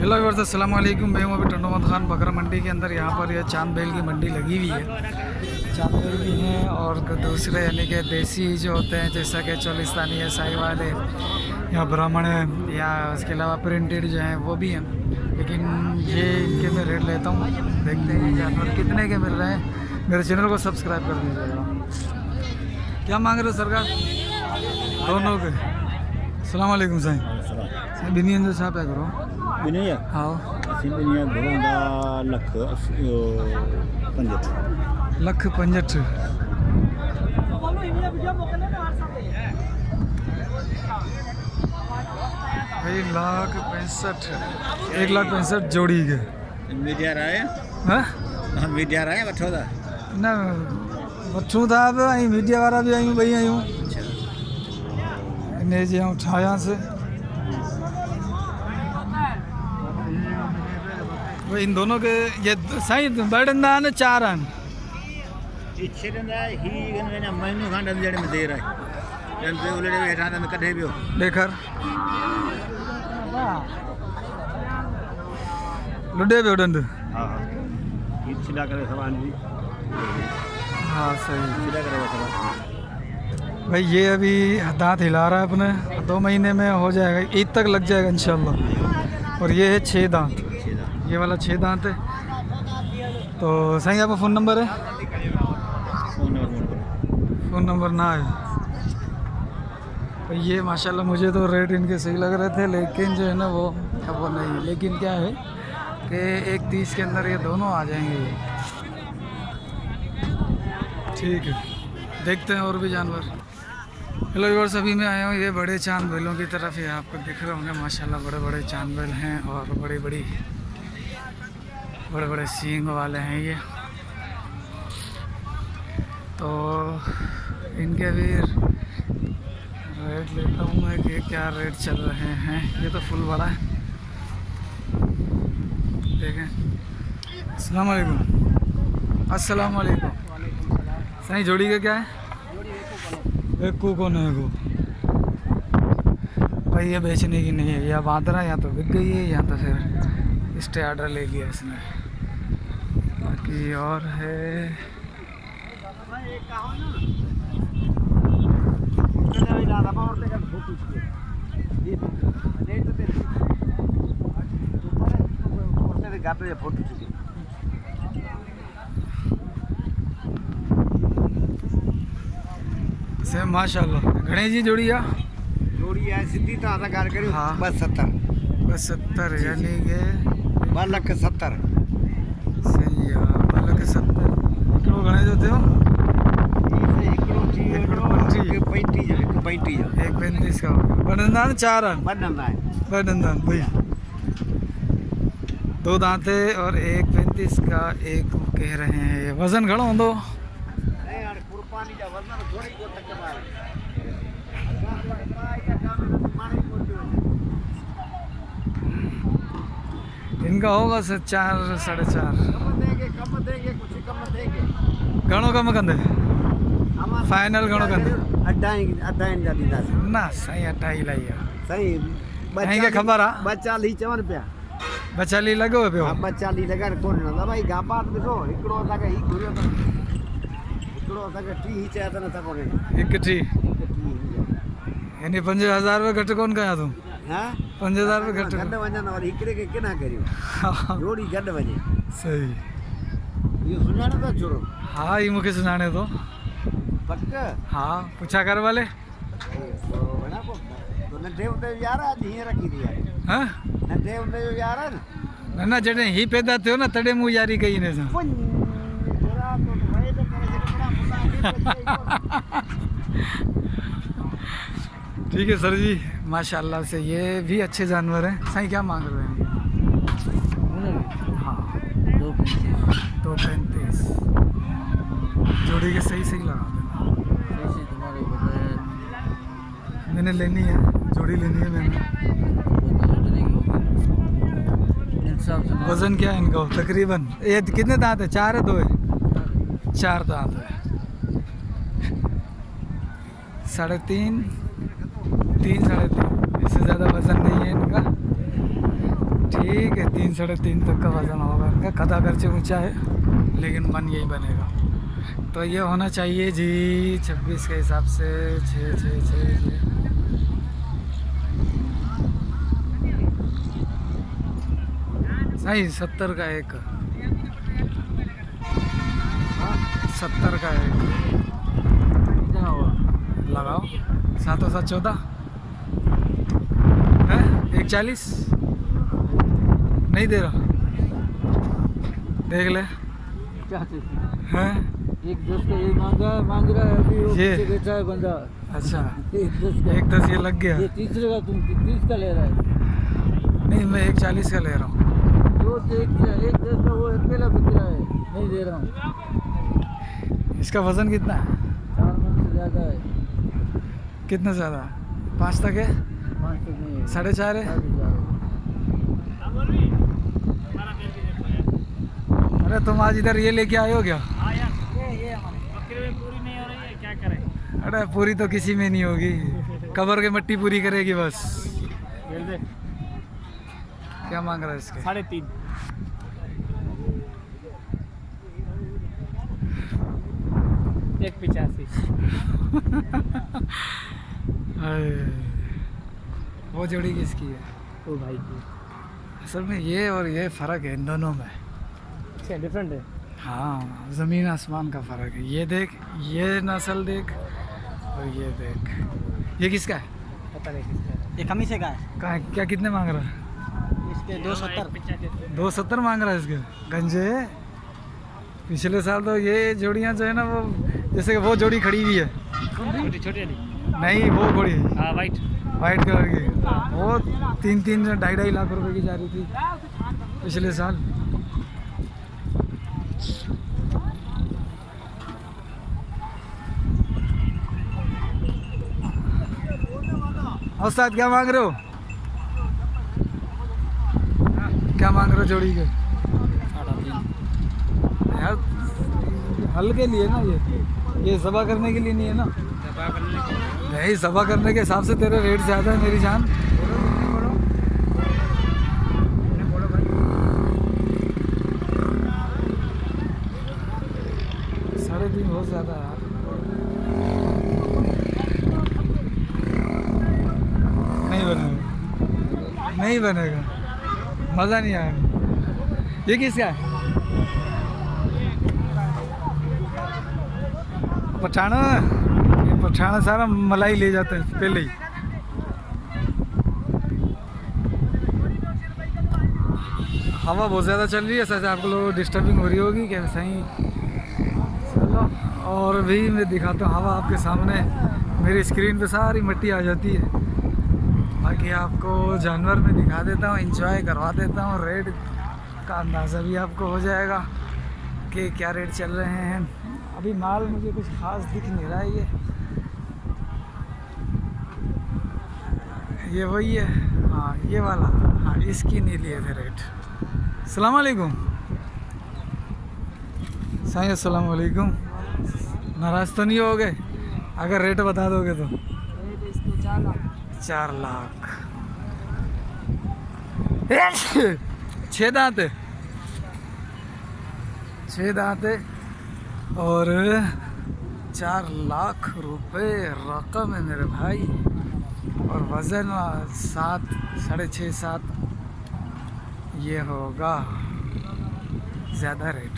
Hello viewers, अस्सलाम वालेकुम। मैं हूँ अभी टंडोमत खान बकरा मंडी के अंदर। यहाँ पर यह चांद बैल की मंडी लगी हुई है। चांद बैल भी हैं और दूसरे यानी कि देसी जो होते हैं, जैसा कि चोलिस्तानी है, साहिवाल है या ब्राह्मण है, या उसके अलावा प्रिंटेड जो हैं वो भी हैं। लेकिन ये इनके मैं रेट लेता हूँ, देखते हैं जानवर कितने के मिल रहे हैं। मेरे चैनल को सब्सक्राइब कर दीजिएगा। क्या मांग रहे हो सरकार? दोनों के। अस्सलाम वालेकुम साईं। बिनियन जो छा पिया करो? बिनिया हाँ, लख 65 1,65,000। भाई 1,65,000, 1,65,000 जोड़ी के। मीडिया राय हाँ मीडिया राय वठो था न वठूं था बि, ऐं मीडिया वारा भी आहियूं, ॿई आहियूं। इन जे ऐं ठाहियांसि भाई इन दोनों के। ये साईं ॿ ॾंदा आहिनि, 4 आहिनि? इच्छे ही महीनों खां ॾंद जड़े में देर आहे ॾंद उलड़े हेठां ॾंद कढे पियो। ॾेखार, लुॾे पियो ॾंद। हा छिला करे सवाल जी। हाँ सही। छिला करे सवाल भाई ये अभी दांत हिला रहा है अपने, 2 महीने में हो जाएगा, ईद तक लग जाएगा इंशाल्लाह। और ये है 6 दांत, ये वाला 6 दांत है। तो साईं आपका फ़ोन नंबर है? फ़ोन नंबर ना है। तो ये माशाल्लाह मुझे तो रेट इनके सही लग रहे थे, लेकिन जो है ना वो नहीं है। लेकिन क्या है कि 1,30 के अंदर ये दोनों आ जाएंगे ये। ठीक है, देखते हैं और भी जानवर। हेलो व्यूअर्स, अभी मैं आया हूँ ये बड़े चांद बैलों की तरफ। ये आपको दिख रहे होंगे माशाल्लाह बड़े बड़े चांद बैल हैं और बड़े बड़े सींग वाले हैं ये। तो इनके भी रेट लेता हूँ मैं कि क्या रेट चल रहे हैं। ये तो फुल बड़ा है, देखें। अस्सलाम वालेकुम। अस्सलाम वालेकुम साईं, जोड़ी का क्या है? एक को कौन है वो? भाई ये बेचने की नहीं है, या बांदरा या तो बिक गई है या तो फिर स्टे ऑर्डर ले लिया इसने। बाकी और है सेम माशाल्लाह। गणेश जी जोड़ी है सीधी तो आता गाल करियो। हाँ। बस 70 यानी कि 2,70,000 सही है। 2,70,000 किलो गणेश होते हो? 1,35 का बंदन 4 बंदन भाई। 2 दांते और 1,35 का एक कह रहे हैं। वजन घणो होंदो? इनका होगा 4 साढ़े 4। घणो कम कंदे? फाइनल घणो कंदे? ना साईं 2.5 लाई आहे साईं खे ख़बर आहे। 2,40 चवनि पिया। 2.40 लॻो पियो। 2,40 लॻाइण कोन ॾींदा भाई। गाबात ॾिसो, हिकिड़ो असांखे ही घुरियो अथनि, हिकिड़ो असांखे 30 चया अथनि, नथा कोन ॾियनि। 1 यानी 5,000 रुपये घटि कोन कया तूं? हा 5,000 रुपये घटि गॾु वञनि और हिकिड़े खे किना करियो, जोड़ी गॾु वञे। सही। इहो सुञाणे था छोरो? हाँ ये मूंखे सुञाणे थो। पक हाँ पुछा कर वाले। तो नंढे हूंदे जो यार अॼु हीअं रखी थी यार। हाँ नंढे हूंदे जो यार आहे न। न जॾहिं ही पैदा थियो न तॾहिं मूं यारी कई हिन सां। ठीक है सर जी, माशाल्लाह से ये भी अच्छे जानवर हैं। साईं क्या मांग रहे हैं? हाँ 2,35 जोड़ी के सही लगा देना। मैंने लेनी है, जोड़ी लेनी है मैंने। वजन क्या है इनका तकरीबन? ये कितने दांत है? 4 है 2 है? 4 दांत है। 3.5 3 3.5, इससे ज़्यादा वज़न नहीं है इनका। ठीक है, 3 साढ़े 3 तक का वज़न होगा इनका। खदा खर्चे ऊंचा है लेकिन मन यही बनेगा। तो ये होना चाहिए जी 26 के हिसाब से 6 6 6 6। सही 70 का एक, 70 का एक क्या हुआ? लगाओ। 7 और 7 14 है। 140 नहीं दे रहा, देख ले। क्या चीज़? हैं एक 10 का ये मांग रहा है अभी, वो ये? पीछे बैठा है बंदा। अच्छा, एक 10 का। 1 10 ये लग गया। ये तीसरे का, तुम 30 का ले रहा है। नहीं, मैं 140 का ले रहा हूँ। जो एक 10 का वो अकेला बिक रहा है, नहीं दे रहा हूँ। इसका वज़न कितना है? 4 मन से ज़्यादा है। कितना ज़्यादा? 5 तक है? 5 तक नहीं है। 4.5 है? 4.5। अरे तुम आज इधर ये लेके आए हो क्या? ये हमारे बकरे में पूरी नहीं हो रही है, क्या करें? अरे पूरी तो किसी में नहीं होगी, कबर के मट्टी पूरी करेगी बस। क्या मांग रहा है इसके? 3.5। एक 85। अरे, वो जोड़ी किसकी है? ओ भाई की। असल में ये और ये फ़र्क है इन दोनों में। अच्छा, डिफरेंट है। हाँ, ज़मीन आसमान का फ़र्क है। ये देख, ये नस्ल देख, और ये देख। ये किसका है? पता नहीं किसका है। ये कमी से का है। कहाँ क्या कितने मांग रहा है? इसके 270। 270 मांग रहा है इसके। गंजे पिछले साल तो ये जोड़ियाँ जो है ना, वो जैसे कि वो जोड़ी खड़ी हुई है। छोटी छोटी वाली। नहीं, वो बड़ी हाँ, वाइट। वाइट कलर की, वो 3 2.5 लाख रुपए की जा रही थी पिछले साल। उस्ताद क्या मांग रहे हो? क्या मांग रहे हो जोड़ी के? 3.5। यार हल के लिए ना, ये सभा करने के लिए नहीं है ना। नहीं, सभा करने के हिसाब से तेरे रेट ज़्यादा है मेरी जान। साढ़े 3 बहुत ज़्यादा है यार। नहीं बनेगा, नहीं बनेगा, मज़ा नहीं आएगा। ये किसका है? पठाना। ये पठाना सारा मलाई ले जाते हैं पहले ही। हवा बहुत ज़्यादा चल रही है, सच आपको लोगों को डिस्टर्बिंग हो रही होगी क्या? सही। चलो, और भी मैं दिखाता हूँ हवा आपके सामने। मेरी स्क्रीन पे सारी मिट्टी आ जाती है। बाकी आपको जानवर में दिखा देता हूँ, इंजॉय करवा देता हूँ। रेट का अंदाज़ा भी आपको हो जाएगा कि क्या रेट चल रहे हैं। अभी माल मुझे कुछ खास दिख नहीं रहा है। ये वही है। हाँ, ये वाला। हाँ, इसकी नहीं लिए थे रेट। अस्सलाम वालेकुम साईं, अस्सलाम वालेकुम। नाराज़ तो नहीं हो गए अगर रेट बता दोगे तो? 4 लाख। 6 दांत है, 6 दांत है और 4 लाख रुपए रकम है मेरे भाई। और वज़न 7 साढ़े 6 7 ये होगा, ज़्यादा रेट।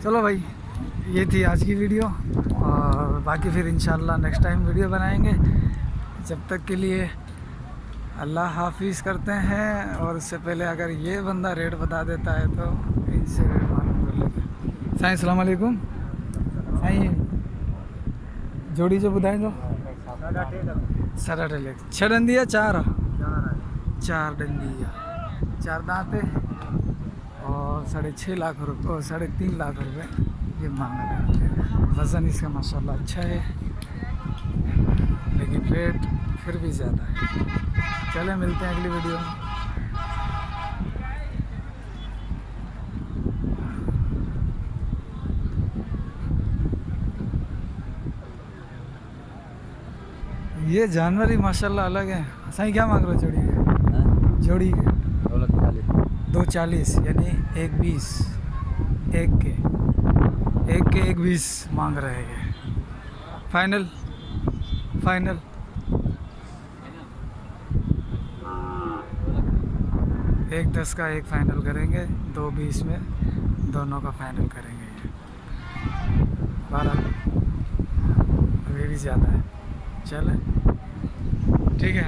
चलो भाई, ये थी आज की वीडियो, और बाकी फिर इंशाल्लाह नेक्स्ट टाइम वीडियो बनाएंगे। जब तक के लिए अल्लाह हाफिज़ करते हैं। और उससे पहले अगर ये बंदा रेट बता देता है तो इनसे रेट मालूम कर लेते हैं। साईं अस्सलाम वालेकुम। साईं जोड़ी जो ॿुधाए जो 6.5 लाख। 6 डंडी या 4? 4 डंडी या 4 दांत है और 6.5 लाख रुपये और 3.5 लाख रुपए ये मांग रहे हैं। वज़न इसका माशाल्लाह अच्छा है, लेकिन रेट फिर भी ज़्यादा है। चले, मिलते हैं अगली वीडियो में। ये जानवर ही माशाल्लाह अलग है। साईं क्या मांग रहे हो जोड़ी के? जोड़ी के 240 यानी 120 एक के 120 मांग रहे हैं। फाइनल 110 का एक फाइनल करेंगे, 220 में दोनों का फाइनल करेंगे। 12 अभी भी ज़्यादा है, चले ठीक है।